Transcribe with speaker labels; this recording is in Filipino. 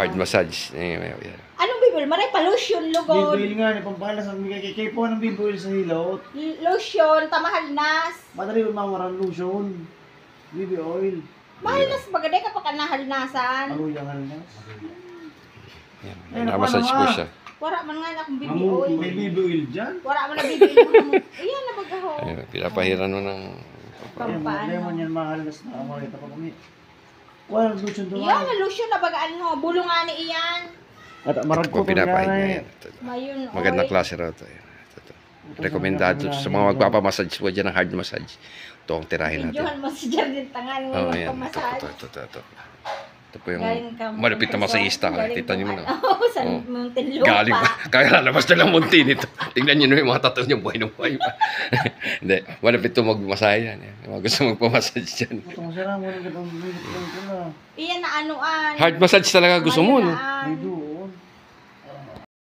Speaker 1: Hard massage. Yan.
Speaker 2: Anong bibol? Maray pa lotion, lugod.
Speaker 3: Bibuil nga, ni pampalas ang bigay kay po ng bibuil sa hilot.
Speaker 2: Lotion, tamahalnas.
Speaker 3: Madali yung mamarang lotion. Bibi oil.
Speaker 2: Mahalnas bagaday ka pa kanahalnasan.
Speaker 3: Aruyang halnas.
Speaker 1: Yan. Na-massage ko siya.
Speaker 2: Wala man nga akong bibi oil.
Speaker 3: May bibuil dyan.
Speaker 2: Wala man na bibi oil. Iyan na bagaho.
Speaker 1: Ayun, pinapahiran mo ng...
Speaker 2: Pampaano.
Speaker 3: Lemon yan mahalnas na amarita pa kami. Walang lotion doon.
Speaker 2: Iyan na lotion na bagaan mo. Bulungan ni iyan.
Speaker 3: At marag ko
Speaker 1: Kung pinapahinga yan.
Speaker 2: Mayun oil.
Speaker 1: Magandang klase raw ito. Ito. Rekomendado sa mga magpapamassage po dyan ng hard massage. Ito ang tirahin natin.
Speaker 2: Videohan mo si Jardine Tangan mo
Speaker 1: Oh, yan.
Speaker 2: magpamassage.
Speaker 1: Ito. Ito po yung
Speaker 2: Galing ka-
Speaker 1: malapit na masahista.
Speaker 2: Galing
Speaker 1: Kita niyo mo na.
Speaker 2: Oo, sa
Speaker 1: Oh.
Speaker 2: Muntinlupa.
Speaker 1: Galing pa. Kaya lalabas na lang munti nito. Tingnan nyo na yung mga tattoo niya. Buhay na buhay pa. Hindi. Malapit ito magmasahe yan. Yung mga gusto magpamassage dyan.
Speaker 3: Ito masarap mo nang gatong bibuil ko na.
Speaker 2: Iyan na anuan.
Speaker 1: Hard massage talaga gusto mo, no?
Speaker 2: Mayunaan.
Speaker 3: May do.